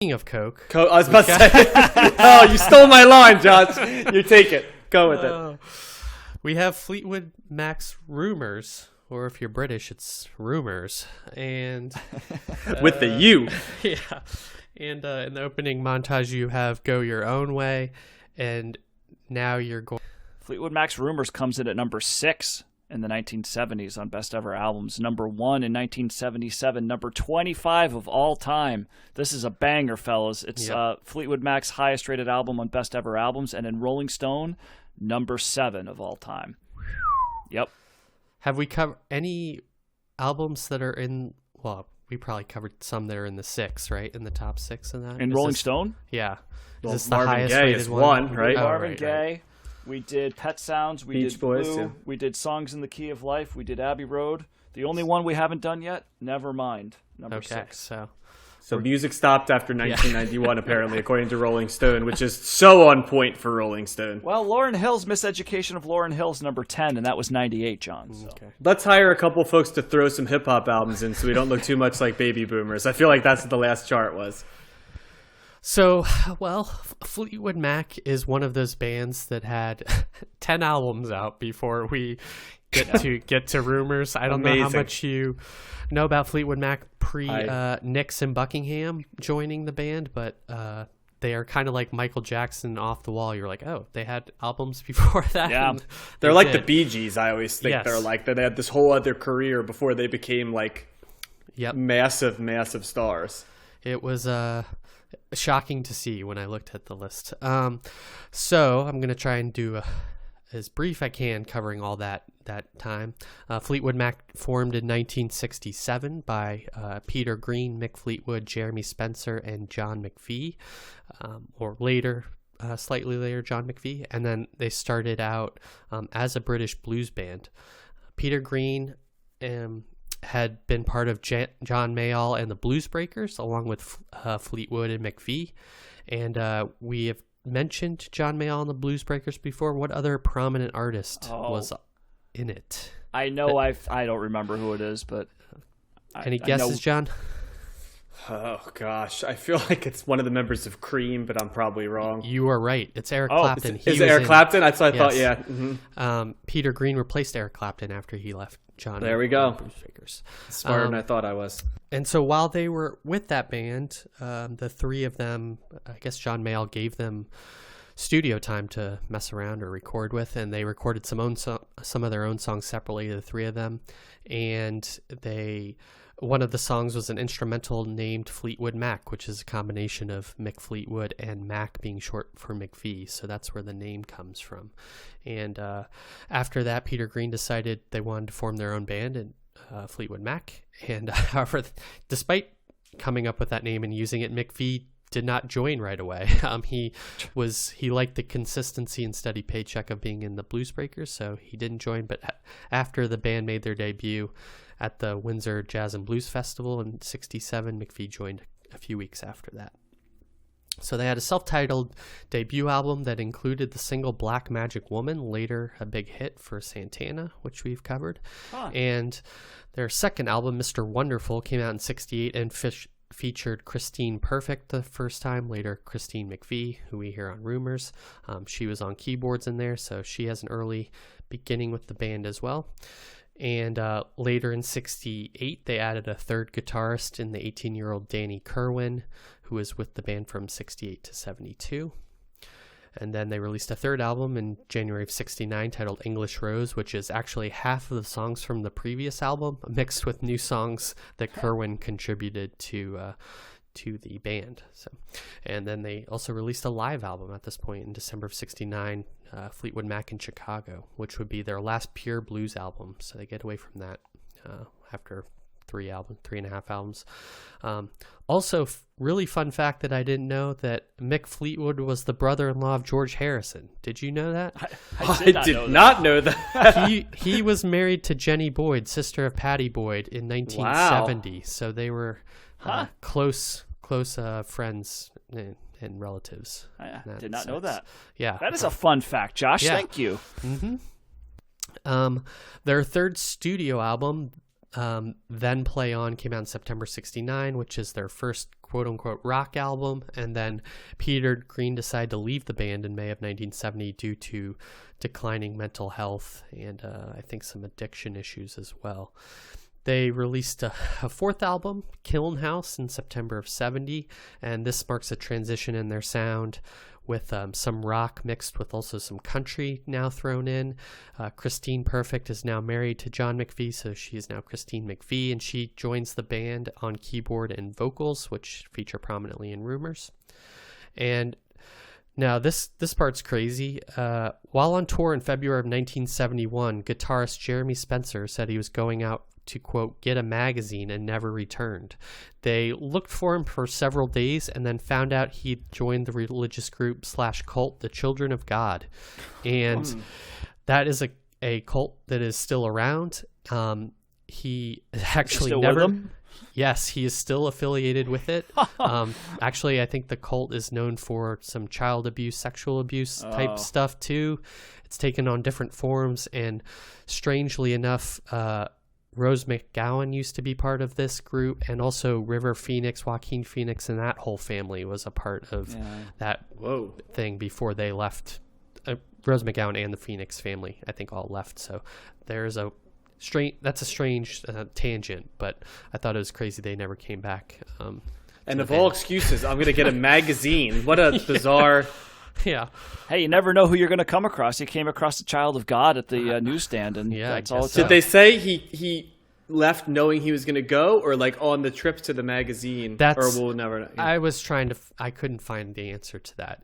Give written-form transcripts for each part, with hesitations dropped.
Speaking of Coke. I was about to say. Oh, you stole my line, Josh. You take it. Go with it. We have Fleetwood Mac's Rumors, or if you're British, it's Rumors. And with the U. Yeah. And in the opening montage, you have Go Your Own Way. And now you're going. Fleetwood Mac's Rumors comes in at number 6 in the 1970s on Best Ever Albums. Number 1 in 1977. Number 25 of all time. This is a banger, fellas. It's Fleetwood Mac's highest rated album on Best Ever Albums. And in Rolling Stone, number 7 of all time. Yep. Have we covered any albums that are in, well, we probably covered some that are in the 6, right? In the top 6 in that? In Rolling Stone? Yeah. Well, is this the Marvin highest Gaye rated is one? right? Marvin Gaye. We did Pet Sounds. We Beach did Boys, Blue. yeah. We did Songs in the Key of Life. We did Abbey Road. The only one we haven't done yet, Nevermind, number 6. So music stopped after 1991, apparently, according to Rolling Stone, which is so on point for Rolling Stone. Well, Lauryn Hill's Miseducation of Lauryn Hill's number 10, and that was 98, John. So. Okay. Let's hire a couple folks to throw some hip-hop albums in so we don't look too much like baby boomers. I feel like that's what the last chart was. So, well, Fleetwood Mac is one of those bands that had 10 albums out before we get to Rumors. I don't know how much you know about Fleetwood Mac Nix and Buckingham joining the band, but they are kind of like Michael Jackson off the wall. You're like, oh, they had albums before that. Yeah, they're like the Bee Gees. I always think they're like that. They had this whole other career before they became like massive stars. It was shocking to see when I looked at the list. So I'm going to try and do as brief I can covering all that time. Fleetwood Mac formed in 1967 by Peter Green, Mick Fleetwood, Jeremy Spencer, and John McVie, or later, slightly later, John McVie. And then they started out as a British blues band. Peter Green had been part of John Mayall and the Blues Breakers, along with Fleetwood and McVie. And we have mentioned John Mayall and the Blues Breakers before. What other prominent artist was in it? I know I don't remember who it is, but any guesses, John? Oh gosh, I feel like it's one of the members of Cream, but I'm probably wrong. You are right. It's Eric Clapton. Is it Eric Clapton? That's what I thought. Yeah. Mm-hmm. Peter Green replaced Eric Clapton after he left John. There we go. Blues Breakers. Smarter than I thought I was. And so while they were with that band, the three of them, I guess John Mayall gave them studio time to mess around or record with, and they recorded some of their own songs separately, the three of them. And one of the songs was an instrumental named Fleetwood Mac, which is a combination of Mick Fleetwood and Mac being short for McVie. So that's where the name comes from. And after that, Peter Green decided they wanted to form their own band, and Fleetwood Mac. And however, despite coming up with that name and using it, McVie did not join right away. He liked the consistency and steady paycheck of being in the Blues Breakers, so he didn't join. But after the band made their debut at the Windsor Jazz and Blues Festival in '67, McVie joined a few weeks after that. So they had a self-titled debut album that included the single Black Magic Woman, later a big hit for Santana, which we've covered. And their second album, Mr. Wonderful, came out in '68 and featured Christine Perfect the first time, later Christine McVie, who we hear on Rumors. She was on keyboards in there, so she has an early beginning with the band as well. And later in '68, they added a third guitarist in the 18-year-old Danny Kerwin, who was with the band from '68 to '72. And then they released a third album in January of '69 titled English Rose, which is actually half of the songs from the previous album, mixed with new songs that Kerwin contributed to the band. And then they also released a live album at this point in December of '69, Fleetwood Mac in Chicago, which would be their last pure blues album. So they get away from that after 3.5 albums. Also, really fun fact that I didn't know, that Mick Fleetwood was the brother-in-law of George Harrison. Did you know that? I did not know that. He was married to Jenny Boyd, sister of Patty Boyd, in 1970. Wow. So they were close friends and relatives. I did not know that. Yeah. That is a fun fact, Josh. Yeah. Thank you. Mm-hmm. Their third studio album, Then Play On, came out in September '69, which is their first quote-unquote rock album, and then Peter Green decided to leave the band in May of 1970 due to declining mental health and I think some addiction issues as well. They released a fourth album, Kiln House, in September of 70, and this marks a transition in their sound with some rock mixed with also some country now thrown in. Christine Perfect is now married to John McVie, so she is now Christine McVie, and she joins the band on keyboard and vocals, which feature prominently in Rumors. And now this part's crazy. While on tour in February of 1971, guitarist Jeremy Spencer said he was going out to, quote, get a magazine and never returned. They looked for him for several days and then found out he joined the religious group / cult, the Children of God. And that is a cult that is still around. He actually never... Yes, he is still affiliated with it. Actually, I think the cult is known for some child abuse, sexual abuse type stuff too. It's taken on different forms, and strangely enough, Rose McGowan used to be part of this group, and also River Phoenix, Joaquin Phoenix, and that whole family was a part of that thing before they left. Rose McGowan and the Phoenix family, I think, all left. So there's a strange tangent, but I thought it was crazy they never came back. And of all excuses, I'm going to get a magazine. What a bizarre... Yeah. Hey, you never know who you're going to come across. You came across the Child of God at the newsstand, and that's all it Did they say he left knowing he was going to go, or like on the trip to the magazine? Or we'll never know. I couldn't find the answer to that.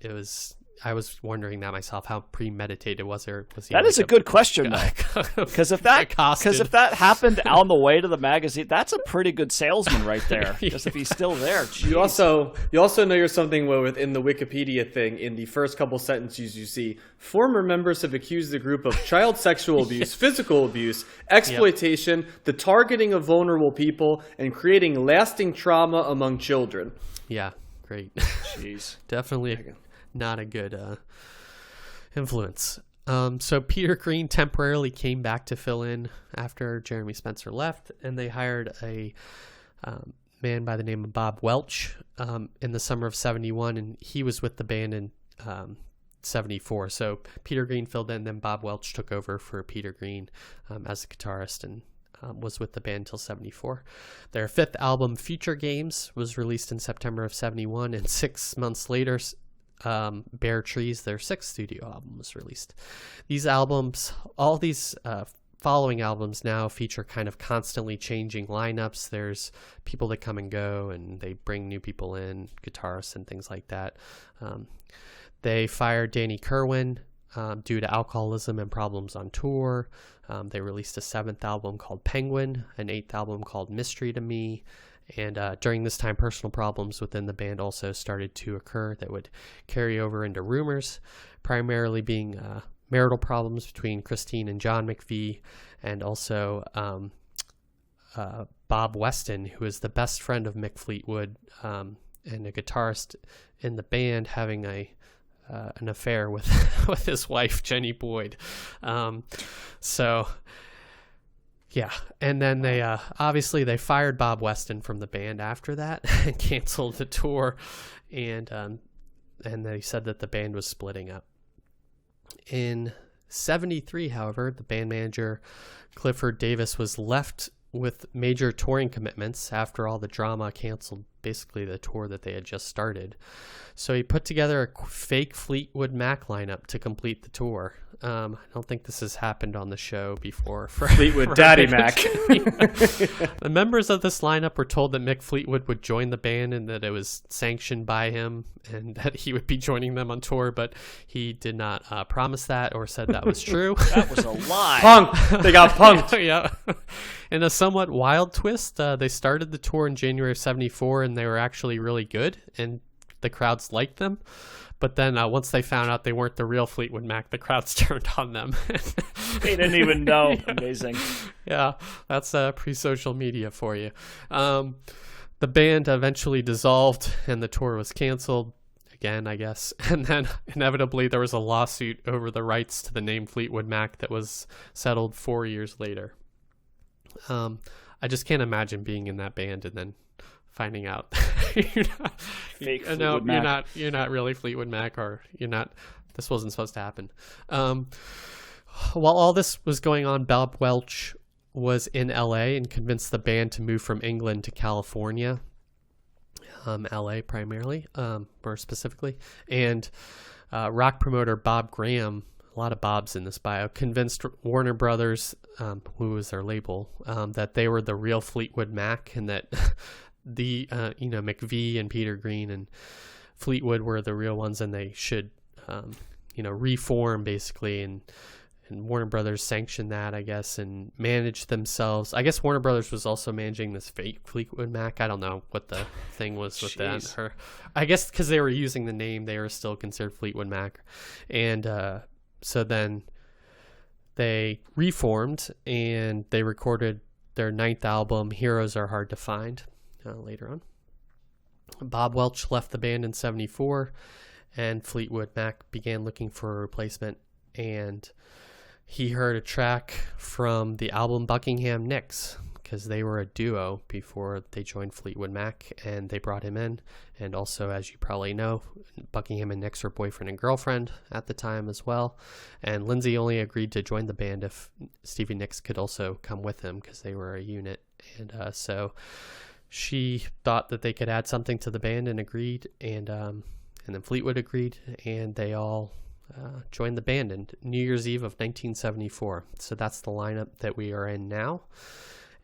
I was wondering that myself, how premeditated was there? That is a good question, though. Because if that happened on the way to the magazine, that's a pretty good salesman right there. Because if he's still there, geez. You also know you're something within the Wikipedia thing. In the first couple sentences, you see former members have accused the group of child sexual abuse, physical abuse, exploitation, the targeting of vulnerable people, and creating lasting trauma among children. Yeah, great. Jeez, definitely. Not a good influence. So Peter Green temporarily came back to fill in after Jeremy Spencer left, and they hired a man by the name of Bob Welch in the summer of 71, and he was with the band in 74. So Peter Green filled in, then Bob Welch took over for Peter Green as a guitarist, and was with the band until 74. Their fifth album, Future Games, was released in September of 71, and 6 months later, Bare Trees, their sixth studio album, was released. These albums, all these following albums now feature kind of constantly changing lineups. There's people that come and go, and they bring new people in, guitarists and things like that. They fired Danny Kerwin due to alcoholism and problems on tour. They released a seventh album called Penguin, an eighth album called Mystery to Me. And during this time, personal problems within the band also started to occur that would carry over into Rumors, primarily being marital problems between Christine and John McVie, and also Bob Weston, who is the best friend of Mick Fleetwood and a guitarist in the band, having an affair with his wife, Jenny Boyd. Yeah, and then they obviously they fired Bob Weston from the band after that and canceled the tour, and they said that the band was splitting up. In 73, however, the band manager Clifford Davis was left with major touring commitments after all the drama canceled basically the tour that they had just started. So he put together a fake Fleetwood Mac lineup to complete the tour. I don't think this has happened on the show before. Fleetwood Daddy Mac. The members of this lineup were told that Mick Fleetwood would join the band and that it was sanctioned by him and that he would be joining them on tour, but he did not promise that or said that was true. That was a lie. Punked. They got punked. Yeah. In a somewhat wild twist, they started the tour in January of 74, and they were actually really good, and the crowds liked them. But then once they found out they weren't the real Fleetwood Mac, the crowds turned on them. They didn't even know. Amazing. Yeah, that's pre-social media for you. The band eventually dissolved, and the tour was canceled again, I guess. And then inevitably there was a lawsuit over the rights to the name Fleetwood Mac that was settled 4 years later. I just can't imagine being in that band and then finding out you're not, Fake no, Fleetwood Mac. you're not really Fleetwood Mac, or you're not. This wasn't supposed to happen. While all this was going on, Bob Welch was in LA and convinced the band to move from England to California, LA primarily, more specifically, and rock promoter Bob Graham, a lot of Bobs in this bio, convinced Warner Brothers, who was their label, that they were the real Fleetwood Mac, and that the McVie and Peter Green and Fleetwood were the real ones, and they should reform basically, and Warner Brothers sanctioned that, I guess, and managed themselves. I guess Warner Brothers was also managing this fake Fleetwood Mac. I don't know what the thing was with that. Or I guess because they were using the name, they were still considered Fleetwood Mac. And so then they reformed, and they recorded their 9th album, Heroes Are Hard to Find, later on. Bob Welch left the band in 1974, and Fleetwood Mac began looking for a replacement, and he heard a track from the album Buckingham Nicks, because they were a duo before they joined Fleetwood Mac, and they brought him in. And also, as you probably know, Buckingham and Nicks were boyfriend and girlfriend at the time as well, and Lindsay only agreed to join the band if Stevie Nicks could also come with him, because they were a unit. And so she thought that they could add something to the band and agreed, and then Fleetwood agreed, and they all joined the band in New Year's Eve of 1974. So that's the lineup that we are in now.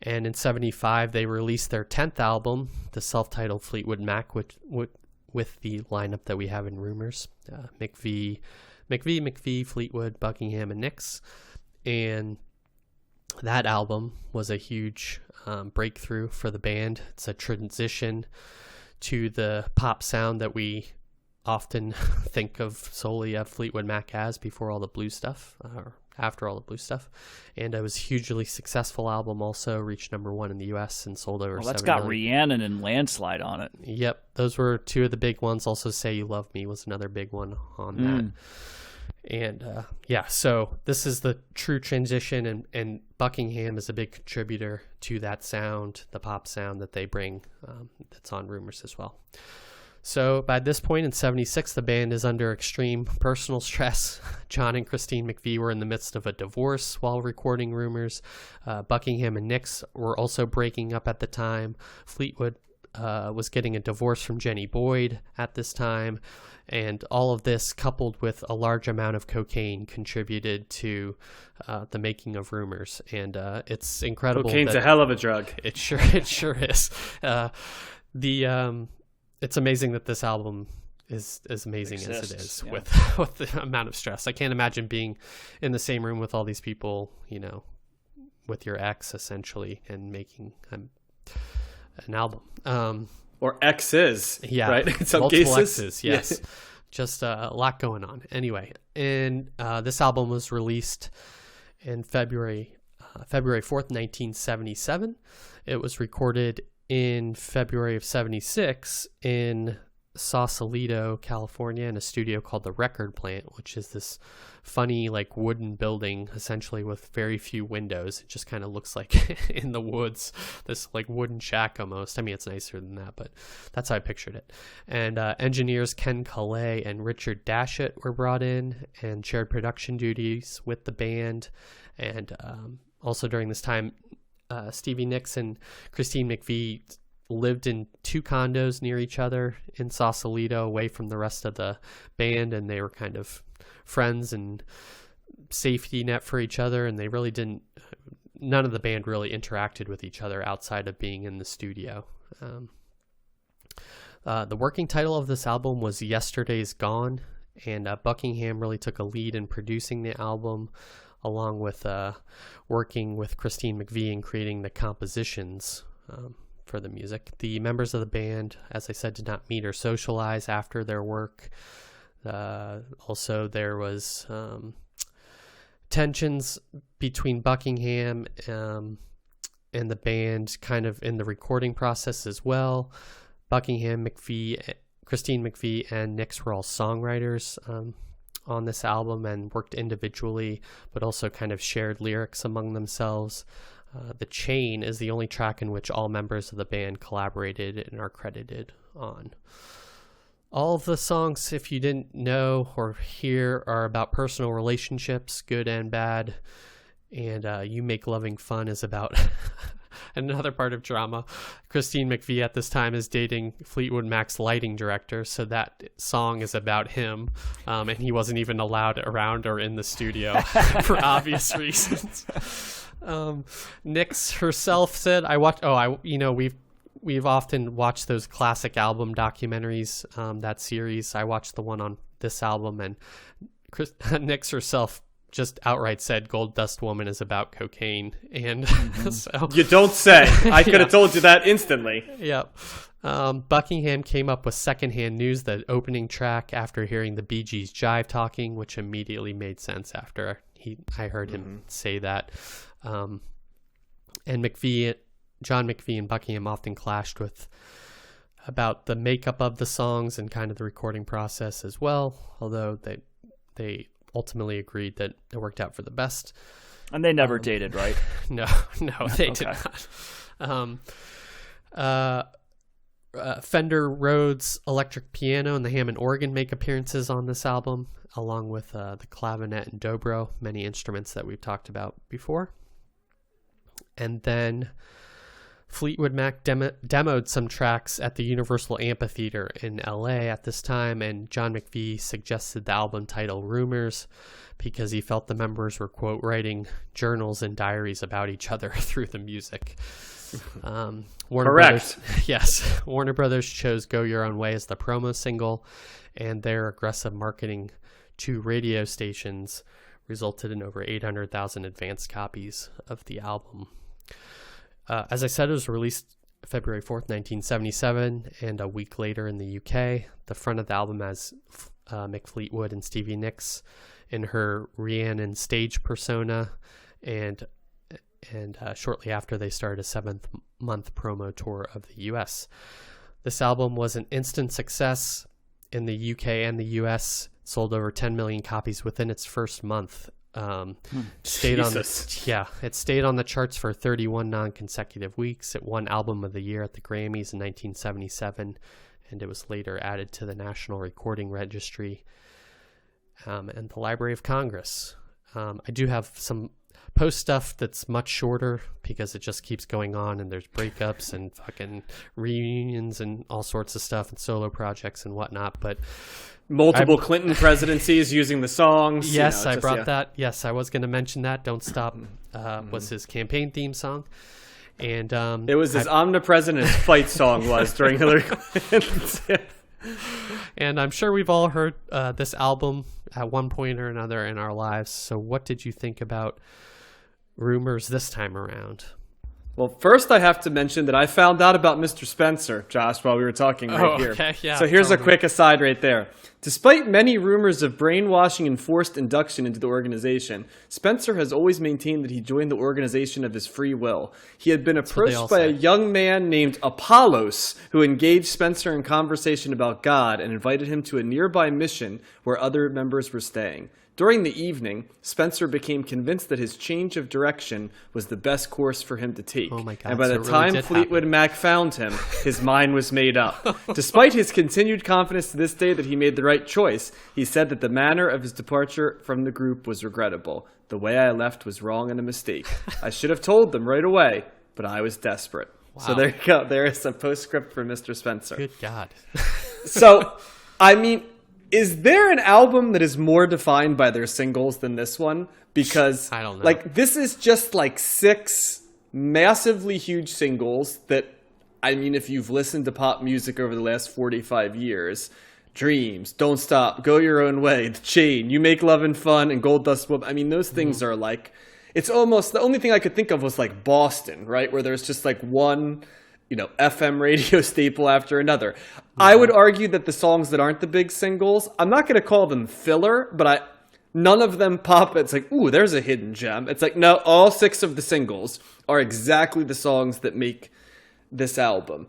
And in 1975, they released their 10th album, the self-titled Fleetwood Mac, with the lineup that we have in Rumors: McVie, Fleetwood, Buckingham, and Nicks. And that album was a huge breakthrough for the band. It's a transition to the pop sound that we often think of solely of Fleetwood Mac as before all the blues stuff, or after all the blues stuff. And it was a hugely successful album, also reached #1 in the US and sold over 7 that's got million. Rhiannon and Landslide on it. Yep, those were two of the big ones. Also, Say You Love Me was another big one on that. And so this is the true transition, and Buckingham is a big contributor to that sound, the pop sound that they bring, that's on Rumors as well. So by this point in 1976, the band is under extreme personal stress. John and Christine McVie were in the midst of a divorce while recording Rumors. Buckingham and Nicks were also breaking up at the time. Fleetwood was getting a divorce from Jenny Boyd at this time. And all of this, coupled with a large amount of cocaine, contributed to the making of Rumors. And it's incredible. Cocaine's a hell of a drug. It sure is. It's amazing that this album is as amazing as it is, with the amount of stress. I can't imagine being in the same room with all these people, with your ex essentially, and making an album. Or exes, right? In some multiple cases. X's, yes. Yeah. Just a lot going on. Anyway, and this album was released in February 4th, 1977. It was recorded in February of 1976 in Sausalito, California, in a studio called the Record Plant, which is this funny wooden building essentially with very few windows. It just kind of looks like in the woods, this wooden shack almost. I mean, it's nicer than that, but that's how I pictured it. And engineers Ken Calais and Richard Dashett were brought in and shared production duties with the band. And also during this time, Stevie Nicks and Christine McVie lived in 2 condos near each other in Sausalito, away from the rest of the band, and they were kind of friends and safety net for each other, and they really none of the band really interacted with each other outside of being in the studio. The working title of this album was Yesterday's Gone, and Buckingham really took a lead in producing the album, along with working with Christine McVie and creating the compositions for the music. The members of the band, as I said, did not meet or socialize after their work. Also, there was tensions between Buckingham and the band kind of in the recording process as well. Buckingham, Christine McVie, and Nicks were all songwriters on this album and worked individually, but also kind of shared lyrics among themselves. The Chain is the only track in which all members of the band collaborated and are credited on. All of the songs, if you didn't know or hear, are about personal relationships, good and bad. And You Make Loving Fun is about another part of drama. Christine McVie at this time is dating Fleetwood Mac's lighting director, so that song is about him, and he wasn't even allowed around or in the studio for obvious reasons. Nix herself said, we've often watched those classic album documentaries, that series. I watched the one on this album, and Nix herself just outright said Gold Dust Woman is about cocaine. And so you don't say. I could have told you that instantly. Yep. Buckingham came up with secondhand news, the opening track, after hearing the Bee Gees jive talking, which immediately made sense after I heard him say that. And John McVie and Buckingham often clashed about the makeup of the songs and kind of the recording process as well, although they ultimately agreed that it worked out for the best. And they never dated, right? No, they did not. Fender Rhodes electric piano and the Hammond organ make appearances on this album, along with the clavinet and dobro, many instruments that we've talked about before. And then Fleetwood Mac demoed some tracks at the Universal Amphitheater in LA at this time, and John McVie suggested the album title Rumors because he felt the members were, quote, writing journals and diaries about each other through the music. Warner Correct. Brothers, yes. Warner Brothers chose Go Your Own Way as the promo single, and their aggressive marketing to radio stations resulted in over 800,000 advanced copies of the album. As I said, it was released February 4th, 1977, and a week later in the UK. The front of the album has Mick Fleetwood and Stevie Nicks in her Rhiannon stage persona, and shortly after they started a 7-month promo tour of the US. This album was an instant success in the UK and the US, sold over 10 million copies within its first month. It stayed on the charts for 31 non-consecutive weeks. It won Album of the Year at the Grammys in 1977, and it was later added to the National Recording Registry and the Library of Congress. I do have some post stuff that's much shorter because it just keeps going on, and there's breakups and fucking reunions and all sorts of stuff and solo projects and whatnot, but multiple Clinton presidencies using the songs. Yes, I brought that. Yes, I was going to mention that. Don't Stop was his campaign theme song. And it was as omnipresent as fight song was during Hillary Clinton's. And I'm sure we've all heard this album at one point or another in our lives. So what did you think about Rumors this time around? Well, first I have to mention that I found out about Mr. Spencer, Josh, while we were talking here. Okay, yeah, so here's a quick aside right there. Despite many rumors of brainwashing and forced induction into the organization, Spencer has always maintained that he joined the organization of his free will. He had been approached by a young man named Apollos, who engaged Spencer in conversation about God and invited him to a nearby mission where other members were staying. During the evening, Spencer became convinced that his change of direction was the best course for him to take. Oh my God, and by the really time Fleetwood Mac found him, his mind was made up. Despite his continued confidence to this day that he made the right choice, he said that the manner of his departure from the group was regrettable. The way I left was wrong and a mistake. I should have told them right away, but I was desperate. Wow. So there you go. There is some postscript for Mr. Spencer. Good God. So, I mean, is there an album that is more defined by their singles than this one? Because I don't know. Like, this is just like 6 massively huge singles that, I mean, if you've listened to pop music over the last 45 years, Dreams, Don't Stop, Go Your Own Way, The Chain, You Make Lovin' Fun, and Gold Dust Woman. I mean, those things are like, it's almost, the only thing I could think of was like Boston, right? Where there's just like one, FM radio staple after another. I would argue that the songs that aren't the big singles, I'm not going to call them filler, but none of them pop. It's like, ooh, there's a hidden gem. It's like, no, all 6 of the singles are exactly the songs that make this album.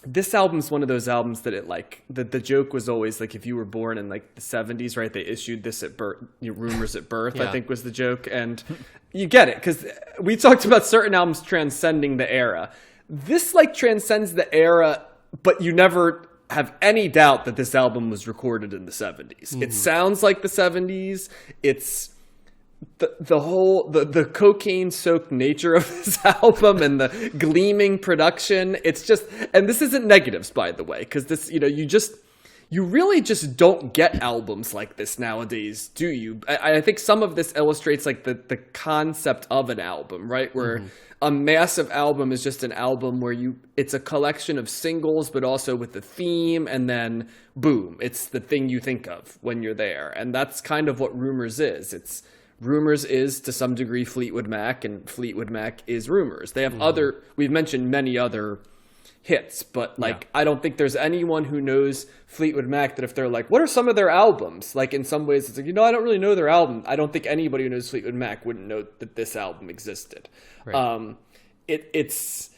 this album's one of those albums that it like the joke was always like if you were born in like the 70s, right? They issued this at birth, Rumors at birth, Yeah. I think was the joke, and you get it because we talked about certain albums transcending the era. This like transcends the era, but you never have any doubt that this album was recorded in the 70s. It sounds like the 70s. It's the cocaine soaked nature of this album and the gleaming production. It's just, and this isn't negatives, by the way, because this, you really just don't get albums like this nowadays, do you? I think some of this illustrates like the concept of an album, right? Where a massive album is just an album where it's a collection of singles, but also with the theme, and then boom, it's the thing you think of when you're there. And that's kind of what Rumors is. Rumors is to some degree Fleetwood Mac, and Fleetwood Mac is Rumors. They have we've mentioned many other hits, but like I don't think there's anyone who knows Fleetwood Mac that if they're like, what are some of their albums? Like in some ways it's like, I don't really know their album. I don't think anybody who knows Fleetwood Mac wouldn't know that this album existed. Right. It's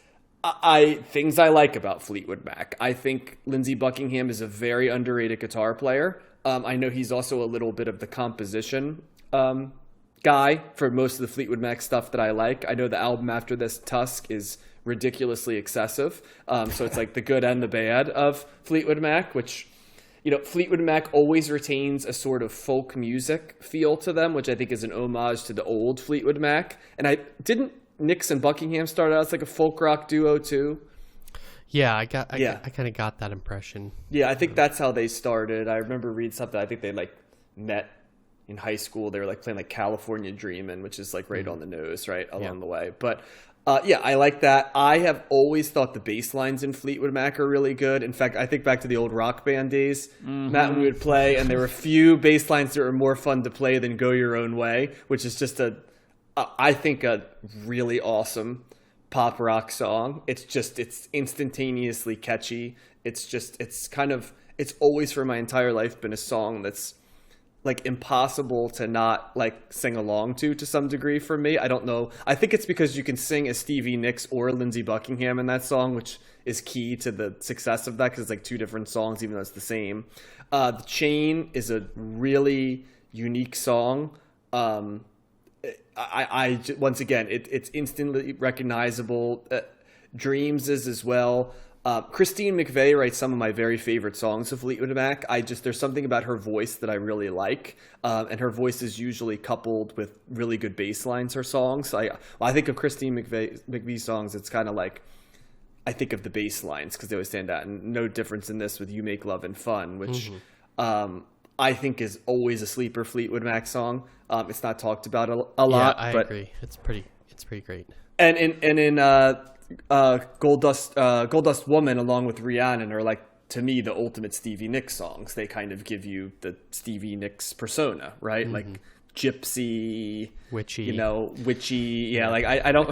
things I like about Fleetwood Mac. I think Lindsey Buckingham is a very underrated guitar player. I know he's also a little bit of the composition guy for most of the Fleetwood Mac stuff that I like. I know the album after this, Tusk, is ridiculously excessive. So it's like the good and the bad of Fleetwood Mac, which, Fleetwood Mac always retains a sort of folk music feel to them, which I think is an homage to the old Fleetwood Mac. And Nix and Buckingham started out as like a folk rock duo too? Yeah, I kind of got that impression. Yeah, I think that's how they started. I remember reading something. I think they like met in high school. They were like playing like California Dreamin', which is like right on the nose, right along the way. But I like that. I have always thought the bass lines in Fleetwood Mac are really good. In fact, I think back to the old Rock Band days, Matt and we would play, and there were a few bass lines that were more fun to play than Go Your Own Way, which is just I think a really awesome pop rock song. It's instantaneously catchy. It's always for my entire life been a song that's like impossible to not like sing along to some degree for me. I don't know. I think it's because you can sing as Stevie Nicks or Lindsey Buckingham in that song, which is key to the success of that because it's like two different songs, even though it's the same. The Chain is a really unique song. Once again, it's instantly recognizable. Dreams is as well. Christine McVie writes some of my very favorite songs of Fleetwood Mac. there's something about her voice that I really like, and her voice is usually coupled with really good bass lines. Her songs, I think of Christine McVie songs. It's kind of like I think of the bass lines because they always stand out. And no difference in this with "You Make Love and Fun," which I think is always a sleeper Fleetwood Mac song. It's not talked about a lot. Yeah, I agree. It's pretty great. And in Gold Dust Woman along with Rhiannon are like, to me, the ultimate Stevie Nicks songs. They kind of give you the Stevie Nicks persona, right? Like gypsy, witchy, witchy. Yeah, like I don't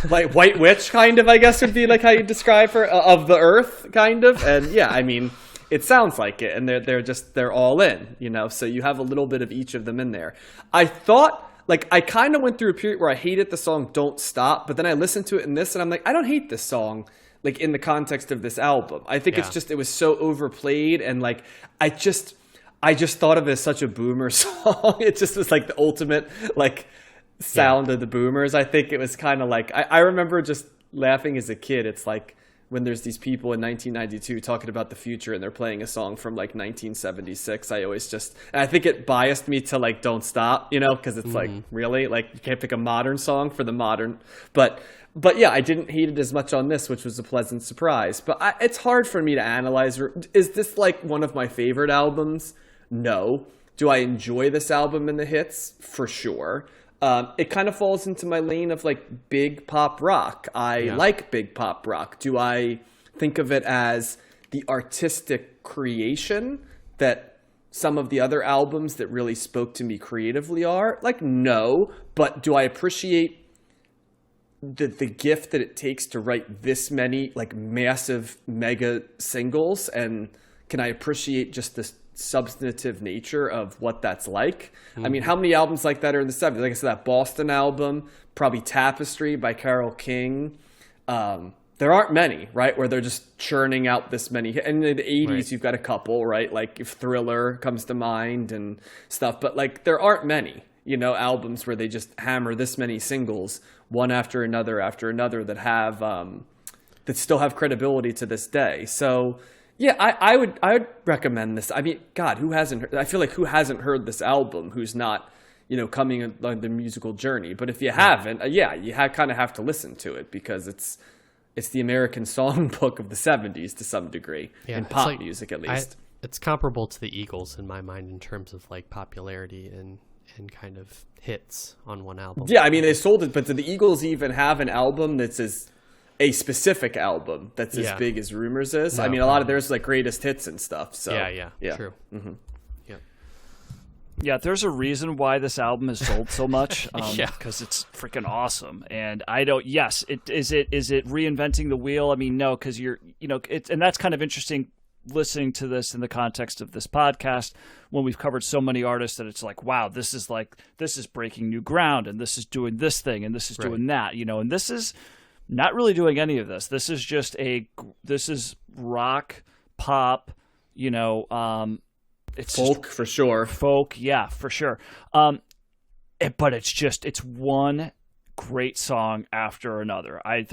like white witch kind of, I guess would be like how you describe her, of the earth kind of. And yeah, I mean, it sounds like it, and they're all in, so you have a little bit of each of them in there. I thought, like, I kind of went through a period where I hated the song Don't Stop, but then I listened to it in this and I'm like, I don't hate this song, like in the context of this album. I think it's just, it was so overplayed, and like, I just thought of it as such a boomer song. It just was like the ultimate like sound of the boomers. I think it was kind of like, I remember just laughing as a kid. It's like when there's these people in 1992 talking about the future and they're playing a song from like 1976, I always and I think it biased me to like Don't Stop, because it's like, really, like you can't pick a modern song for the modern, but yeah, I didn't hate it as much on this, which was a pleasant surprise. But it's hard for me to analyze. Is this like one of my favorite albums? No. Do I enjoy this album and the hits? For sure. It kind of falls into my lane of like big pop rock. I like big pop rock. Do I think of it as the artistic creation that some of the other albums that really spoke to me creatively are? Like, no. But do I appreciate the gift that it takes to write this many like massive mega singles? And can I appreciate just this substantive nature of what that's like? I mean, how many albums like that are in the 70s? Like I said, that Boston album, probably Tapestry by Carole King, there aren't many, right? Where they're just churning out this many. And in the 80s, Right. you've got a couple, right? Like if Thriller comes to mind and stuff. But like there aren't many, albums where they just hammer this many singles, one after another that have that still have credibility to this day. So yeah, I would recommend this. I mean, God, I feel like who hasn't heard this album? Who's not, coming on the musical journey? But if you haven't, you kind of have to listen to it because it's the American songbook of the 70s to some degree, in pop music at least. It's comparable to the Eagles in my mind in terms of like popularity and kind of hits on one album. Yeah, I mean they sold it, but do the Eagles even have an album that's a specific album that's as big as Rumors is? No, I mean, a lot of there's like greatest hits and stuff. So yeah. True. Mm-hmm. Yeah, there's a reason why this album has sold so much. Yeah, because it's freaking awesome. And I don't. Yes, is it reinventing the wheel? I mean, no, because and that's kind of interesting listening to this in the context of this podcast when we've covered so many artists that it's like, wow, this is breaking new ground, and this is doing this thing, and this is doing that, and this is not really doing any of this. This is just this is rock, pop, it's folk for sure. Folk, yeah, for sure. But it's one great song after another. I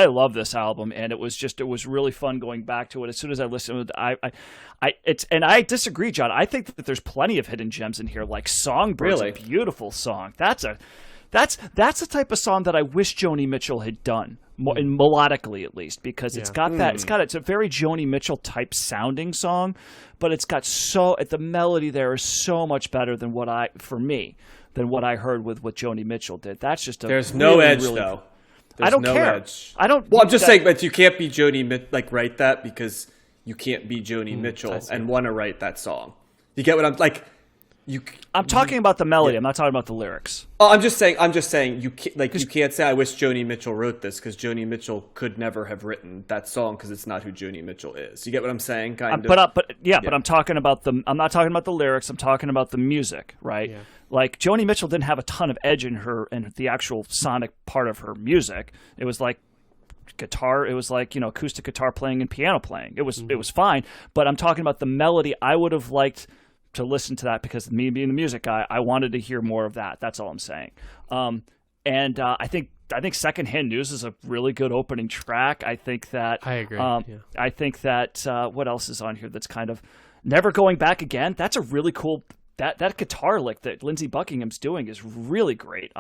love this album, and it was really fun going back to it. As soon as I listened to it, and I disagree, John. I think that there's plenty of hidden gems in here, like Songbird's a beautiful song. That's the type of song that I wish Joni Mitchell had done, and melodically at least, because it's got that. It's a very Joni Mitchell type sounding song, but it's got the melody there is so much better than what I heard with what Joni Mitchell did. That's just there's no edge though. I don't care. Edge. I don't. Well, I'm just saying, but you can't be write that because you can't be Joni Mitchell and want to write that song. You get what I'm like? I'm talking about the melody. I'm not talking about the lyrics. Oh, I'm just saying you can't say I wish Joni Mitchell wrote this because Joni Mitchell could never have written that song because it's not who Joni Mitchell is. You get what I'm saying? But I'm talking about I'm not talking about the lyrics. I'm talking about the music, right? Yeah. Like Joni Mitchell didn't have a ton of edge in the actual sonic part of her music. It was like guitar. It was like acoustic guitar playing and piano playing. It was fine. But I'm talking about the melody. I would have liked to listen to that because me being the music guy, I wanted to hear more of that. That's all I'm saying. I think Secondhand News is a really good opening track. I think that I agree. I think that what else is on here that's kind of Never Going Back Again. That's a really cool. That guitar lick that Lindsey Buckingham's doing is really great.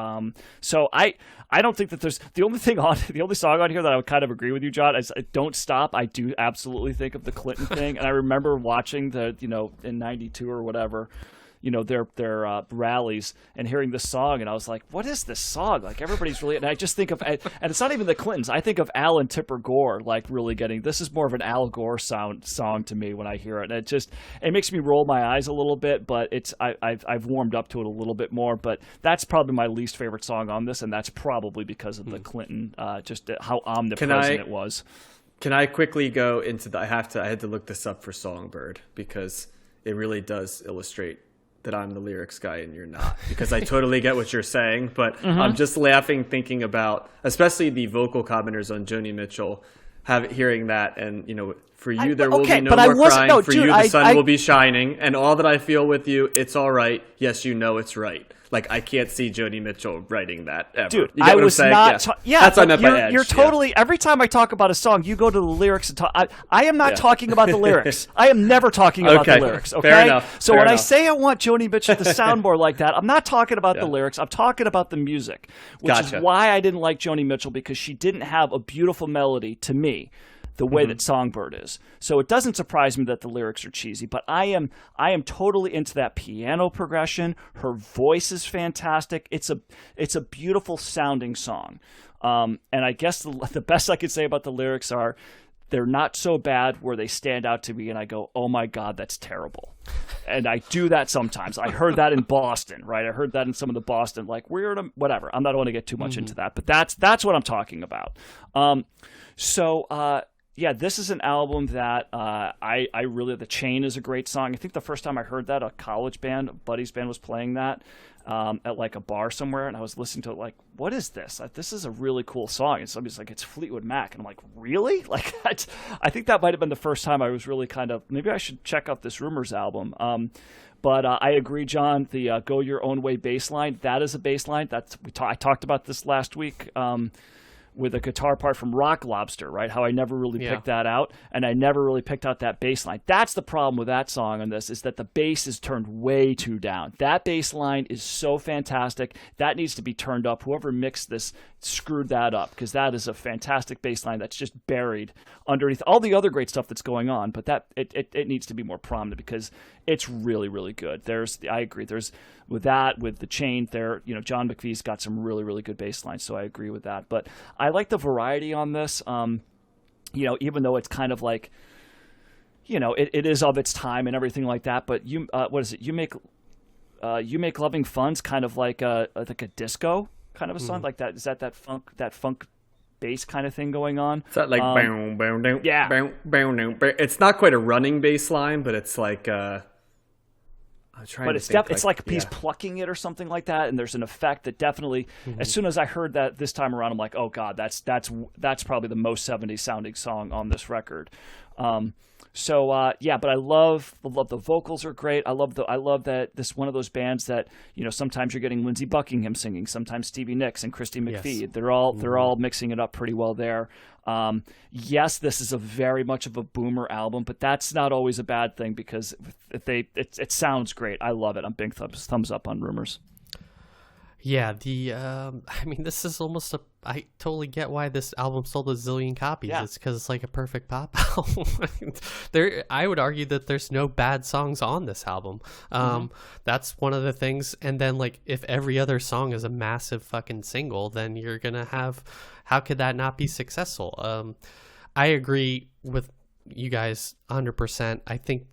So I don't think that there's the only song on here that I would kind of agree with you, John, is Don't Stop. I do absolutely think of the Clinton thing, and I remember watching in '92 or whatever, their rallies and hearing this song, and I was like, what is this song? Like everybody's really, and I just think of, and it's not even the Clintons. I think of Al and Tipper Gore, like really this is more of an Al Gore song to me when I hear it. And it makes me roll my eyes a little bit, but I've warmed up to it a little bit more. But that's probably my least favorite song on this, and that's probably because of the Clinton, just how omnipresent it was. Can I quickly go into I had to look this up for Songbird because it really does illustrate that I'm the lyrics guy and you're not, because I totally get what you're saying, but I'm just laughing thinking about, especially the vocal commenters on Joni Mitchell, hearing that, and for you there will be no more crying, for you the sun will be shining, and all that I feel with you, it's all right. Yes, it's right. Like I can't see Joni Mitchell writing that ever. Dude, you get what I'm saying? Not. That's what I meant by edge. You're totally. Every time I talk about a song, you go to the lyrics and talk. I am not talking about the lyrics. I am never talking about the lyrics. Okay. Fair enough. So when I say I want Joni Mitchell to sound more like that, I'm not talking about the lyrics. I'm talking about the music, which is why I didn't like Joni Mitchell, because she didn't have a beautiful melody to me, the way that Songbird is. So it doesn't surprise me that the lyrics are cheesy, but I am totally into that piano progression. Her voice is fantastic. It's a beautiful sounding song. And I guess the best I could say about the lyrics are they're not so bad where they stand out to me and I go, oh my God, that's terrible. And I do that sometimes. I heard that in Boston, right? I heard that in some of the Boston, like weird, whatever. I'm not going to get too much into that, but that's what I'm talking about. yeah, this is an album that I really, The Chain is a great song. I think the first time I heard that, a college band, a buddy's band, was playing that at like a bar somewhere, and I was listening to it like, what is this? This is a really cool song. And somebody's like, it's Fleetwood Mac. And I'm like, really? Like, I think that might have been the first time I was really kind of, maybe I should check out this Rumors album. But I agree, John, the Go Your Own Way bass line, that is a bass line. I talked about this last week. With a guitar part from Rock Lobster, right? How I never really picked that out, and I never really picked out that bass line. That's the problem with that song on this, is that the bass is turned way too down. That bass line is so fantastic. That needs to be turned up. Whoever mixed this screwed that up, because that is a fantastic bass line that's just buried underneath all the other great stuff that's going on, but that it needs to be more prominent because it's really, really good. I agree. With The Chain there, John McVie's got some really, really good bass lines, so I agree with that. But I like the variety on this, even though it's kind of like, it is of its time and everything like that, but what is it? You make Loving Fun's kind of like a disco kind of a song, like that. Is that funk bass kind of thing going on? Is that like bow, bow, down, yeah. bow, bow, down, bow. It's not quite a running bass line, but it's like it's like he's plucking it or something like that, and there's an effect that definitely. As soon as I heard that this time around, I'm like, oh god, that's probably the most 70s sounding song on this record. But I love the vocals are great. I love that this one of those bands that sometimes you're getting Lindsey Buckingham singing, sometimes Stevie Nicks and Christy McVie. Yes. They're all mixing it up pretty well there. Yes, this is a very much of a boomer album, but that's not always a bad thing because it sounds great. I love it. I'm big thumbs up on Rumors. Yeah, this is almost I totally get why this album sold a zillion copies. Yeah. It's because it's like a perfect pop album. I would argue that there's no bad songs on this album. That's one of the things. And then like if every other song is a massive fucking single, then you're gonna have. How could that not be successful? I agree with you guys 100%. I think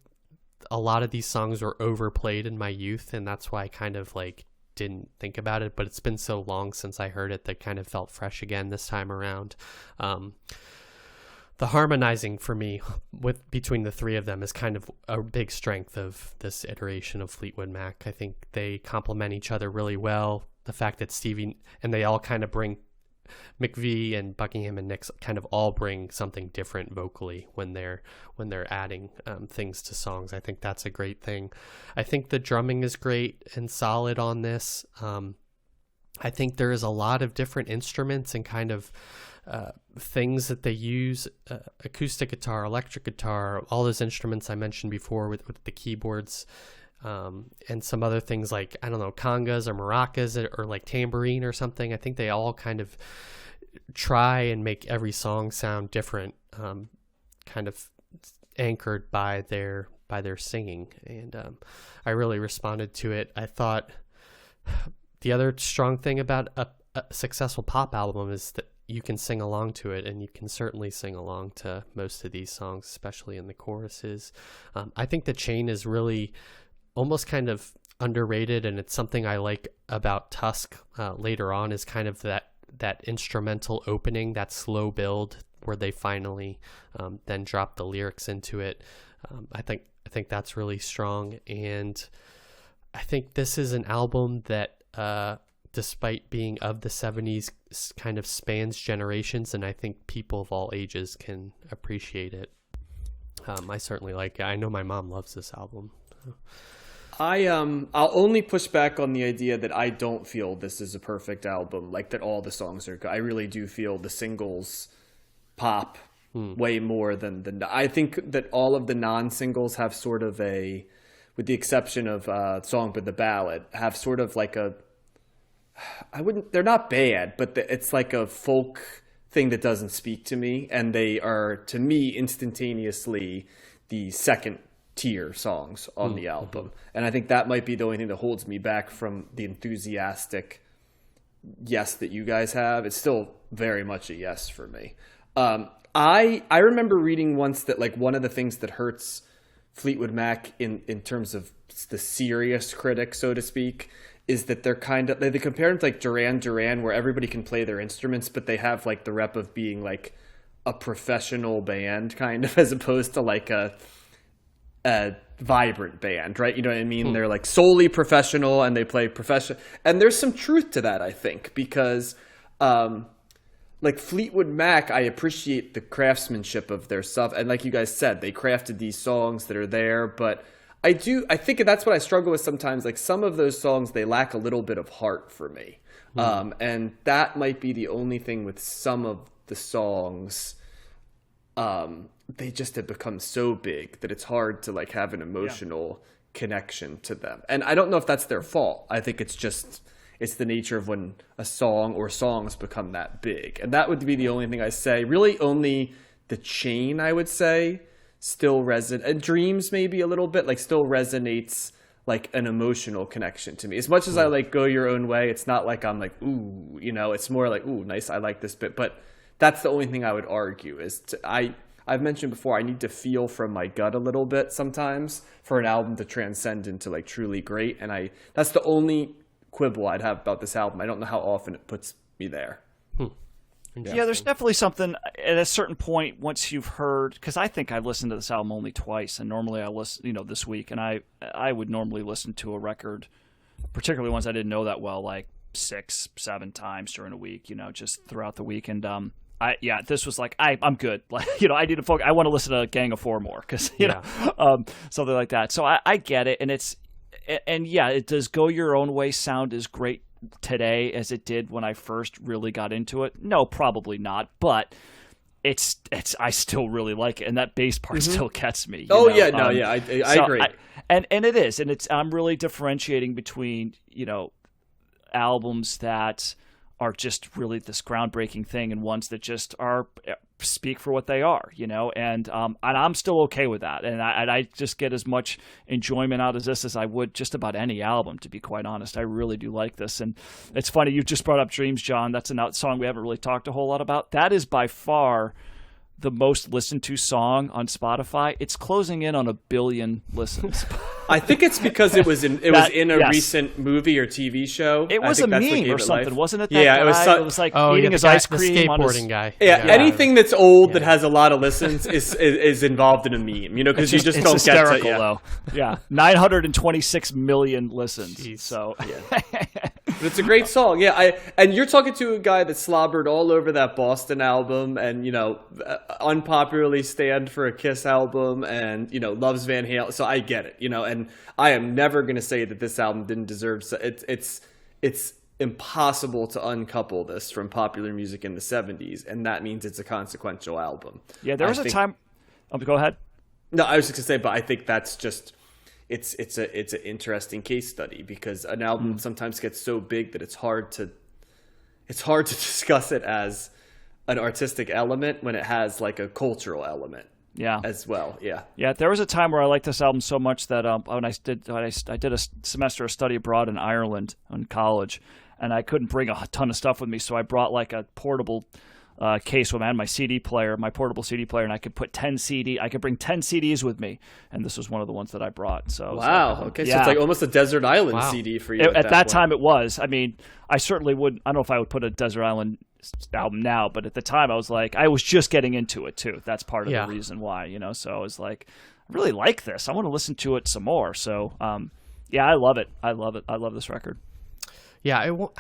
a lot of these songs were overplayed in my youth, and that's why I kind of like didn't think about it, but it's been so long since I heard it that kind of felt fresh again this time around. The harmonizing for me between the three of them is kind of a big strength of this iteration of Fleetwood Mac. I think they complement each other really well. The fact that Stevie and they all kind of bring McVie and Buckingham and Nicks kind of all bring something different vocally when they're adding things to songs. I think that's a great thing. I think the drumming is great and solid on this. I think there is a lot of different instruments and kind of things that they use, acoustic guitar, electric guitar, all those instruments I mentioned before with the keyboards. And some other things like, I don't know, congas or maracas or like tambourine or something. I think they all kind of try and make every song sound different, kind of anchored by their singing. And I really responded to it. I thought the other strong thing about a successful pop album is that you can sing along to it, and you can certainly sing along to most of these songs, especially in the choruses. I think The Chain is really almost kind of underrated, and it's something I like about Tusk later on is kind of that instrumental opening, that slow build where they finally then drop the lyrics into it. I think that's really strong, and I think this is an album that despite being of the 70s kind of spans generations, and I think people of all ages can appreciate it. I certainly like it. I know my mom loves this album. I'll only push back on the idea that I don't feel this is a perfect album, like that all the songs are good. I really do feel the singles pop way more than I think that all of the non-singles have sort of a, with the exception of Song But the Ballad, have sort of like they're not bad, but it's like a folk thing that doesn't speak to me, and they are, to me, instantaneously the second tier songs on the album. And I think that might be the only thing that holds me back from the enthusiastic yes that you guys have. It's still very much a yes for me. I remember reading once that like one of the things that hurts Fleetwood Mac in terms of the serious critic, so to speak, is that they're kind of, they compare them to like Duran Duran, where everybody can play their instruments, but they have like the rep of being like a professional band, kind of, as opposed to like a vibrant band, right? You know what I mean? They're like solely professional and they play professional. And there's some truth to that, I think, because like Fleetwood Mac, I appreciate the craftsmanship of their stuff. And like you guys said, they crafted these songs that are there. But I think that's what I struggle with sometimes. Like some of those songs, they lack a little bit of heart for me. And that might be the only thing with some of the songs. They just have become so big that it's hard to like have an emotional connection to them. And I don't know if that's their fault. I think it's the nature of when a song or songs become that big. And that would be the only thing I say. Really only The Chain, I would say, still resonates. And Dreams maybe a little bit, like still resonates like an emotional connection to me. As much as I like Go Your Own Way, it's not like I'm like, ooh, you know, it's more like, ooh, nice, I like this bit. But that's the only thing I would argue is I've mentioned before, I need to feel from my gut a little bit sometimes for an album to transcend into like truly great. And that's the only quibble I'd have about this album. I don't know how often it puts me there. Yeah, there's definitely something at a certain point once you've heard, because I think I've listened to this album only twice, and normally I listen, you know, this week, and I would normally listen to a record, particularly ones I didn't know that well, like 6-7 times during a week, you know, just throughout the week. And this was like I'm good. Like, you know, I need to focus. I want to listen to Gang of Four more because you know something like that. So I get it, and it does Go Your Own Way sound as great today as it did when I first really got into it? No, probably not, but it's I still really like it, and that bass part still gets me. I agree. And it is, and I'm really differentiating between, you know, albums that are just really this groundbreaking thing and ones that just speak for what they are, you know, and I'm still okay with that. And I just get as much enjoyment out of this as I would just about any album, to be quite honest. I really do like this. And it's funny, you just brought up Dreams, John. That's a song we haven't really talked a whole lot about. That is by far the most listened to song on Spotify. It's closing in on 1 billion listens. I think it's because it was in a recent movie or TV show. It was a meme or something, wasn't it? That guy? It was like eating his ice cream. The skateboarding guy. Yeah, anything that's old that has a lot of listens is involved in a meme. You know, because you just don't hysterical, get to. Though. Yeah, 926 million listens. Jeez. So But it's a great song. Yeah, and you're talking to a guy that slobbered all over that Boston album, and you know, unpopularly stand for a Kiss album, and you know, loves Van Halen. So I get it. You know, and I am never going to say that this album didn't deserve. It's impossible to uncouple this from popular music in the 70s, and that means it's a consequential album. Yeah, there was a time. Go ahead. No, I was just going to say, but I think that's just. It's an interesting case study because an album sometimes gets so big that it's hard to discuss it as an artistic element when it has like a cultural element as well. Yeah, there was a time where I liked this album so much that when I did a semester of study abroad in Ireland in college, and I couldn't bring a ton of stuff with me, so I brought like a portable case when I had my CD player, my portable CD player, and I could put I could bring 10 CDs with me, and this was one of the ones that I brought. So wow, okay, so it's like almost a Desert Island CD for you. At that time, it was. I mean, I certainly wouldn't. I don't know if I would put a Desert Island album now, but at the time, I was just getting into it too. That's part of the reason why, you know. So I was like, I really like this. I want to listen to it some more. So I love it. I love it. I love this record. Yeah, it won't.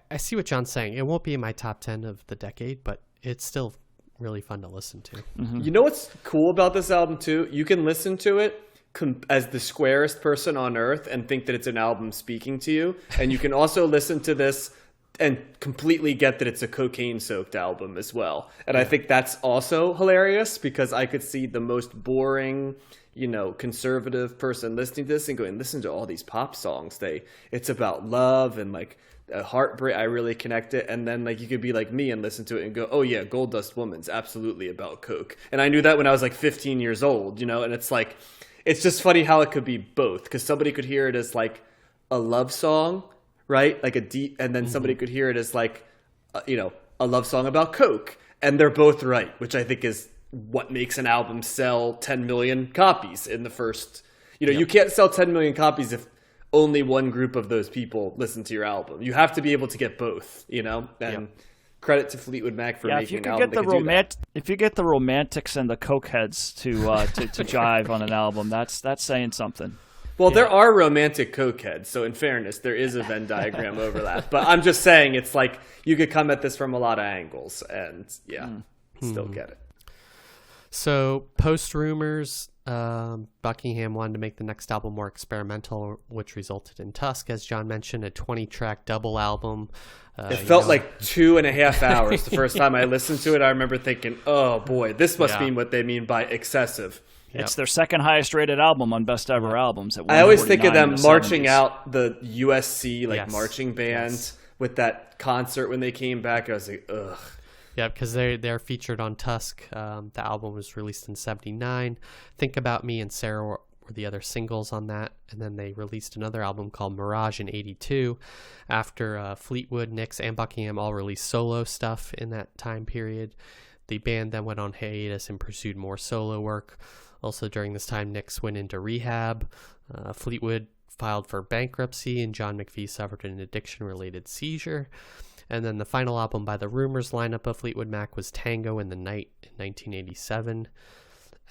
I see what John's saying. It won't be in my top 10 of the decade, but it's still really fun to listen to. Mm-hmm. You know what's cool about this album, too? You can listen to it as the squarest person on earth and think that it's an album speaking to you. And you can also listen to this and completely get that it's a cocaine-soaked album as well. And I think that's also hilarious because I could see the most boring, you know, conservative person listening to this and going, listen to all these pop songs. It's about love and, like, a heartbreak. I really connect it. And then like you could be like me and listen to it and go, oh yeah, Gold Dust Woman's absolutely about coke. And I knew that when I was like 15 years old, you know. And it's like, it's just funny how it could be both, because somebody could hear it as like a love song, right? Like a deep, and then somebody could hear it as like you know, a love song about coke, and they're both right, which I think is what makes an album sell 10 million copies in the first, you know. You can't sell 10 million copies if only one group of those people listen to your album. You have to be able to get both, you know? And credit to Fleetwood Mac for making an album. If you get the romantics and the cokeheads to jive on an album, that's saying something. Well, there are romantic cokeheads, so in fairness, there is a Venn diagram overlap. But I'm just saying, it's like you could come at this from a lot of angles, and still get it. So post Rumors, Buckingham wanted to make the next album more experimental, which resulted in Tusk, as John mentioned, a 20-track double album. It felt like 2.5 hours the first time I listened to it. I remember thinking, oh boy, this must mean what they mean by excessive. Yep. It's their second highest rated album on Best Ever Albums. I always think of them marching out the USC marching band with that concert when they came back. I was like, ugh. Yeah, because they're featured on Tusk. The album was released in '79. Think About Me and Sarah were the other singles on that. And then they released another album called Mirage in '82. After Fleetwood, Nicks, and Buckingham all released solo stuff in that time period. The band then went on hiatus and pursued more solo work. Also during this time, Nicks went into rehab. Fleetwood filed for bankruptcy, and John McVie suffered an addiction-related seizure. And then the final album by the Rumors lineup of Fleetwood Mac was Tango in the Night in 1987.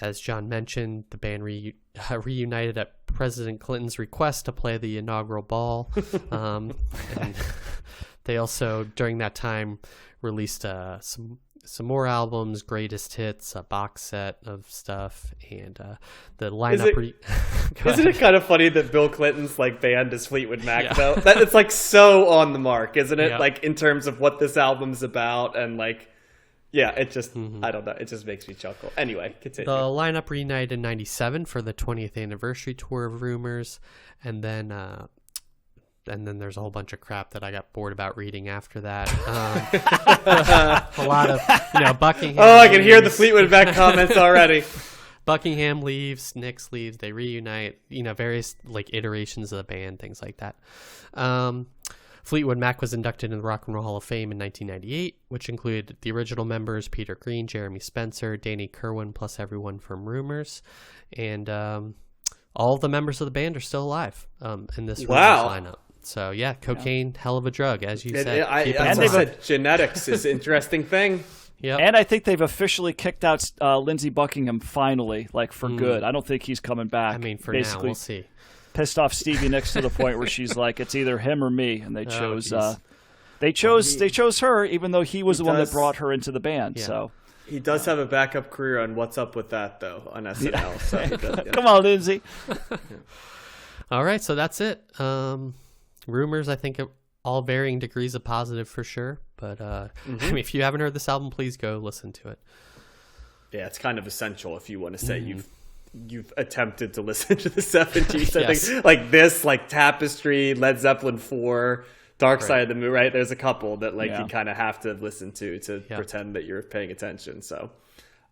As John mentioned, the band reunited at President Clinton's request to play the inaugural ball. And they also, during that time, released some more albums, greatest hits, a box set of stuff, and the lineup. Isn't it kind of funny that Bill Clinton's band is Fleetwood Mac though? That it's so on the mark, isn't it? Yeah. In terms of what this album's about, and it just I don't know, it just makes me chuckle. Anyway, continue. The lineup reunited in '97 for the 20th anniversary tour of Rumors, and then there's a whole bunch of crap that I got bored about reading after that. A lot of, Buckingham. Oh, I can hear the Fleetwood Mac comments already. Buckingham leaves, Nicks leaves, they reunite, various iterations of the band, things like that. Fleetwood Mac was inducted in the Rock and Roll Hall of Fame in 1998, which included the original members, Peter Green, Jeremy Spencer, Danny Kerwin, plus everyone from Rumors. And all of the members of the band are still alive in this Rumors lineup. So, cocaine, hell of a drug, as you said. Genetics is an interesting thing. Yep. And I think they've officially kicked out Lindsey Buckingham finally, for good. I don't think he's coming back. I mean, for now, we'll see. Pissed off Stevie Nicks to the point where she's like, it's either him or me, and they chose her, even though he was the one that brought her into the band. Yeah. So he does have a backup career on What's Up With That though on SNL. So come on, Lindsey. All right, so that's it. Rumors, I think, all varying degrees of positive for sure. But if you haven't heard this album, please go listen to it. Yeah, it's kind of essential if you want to say you've attempted to listen to the 70s. I think this, Tapestry, Led Zeppelin 4, Dark Side of the Moon, right? There's a couple that you kind of have to listen to pretend that you're paying attention. So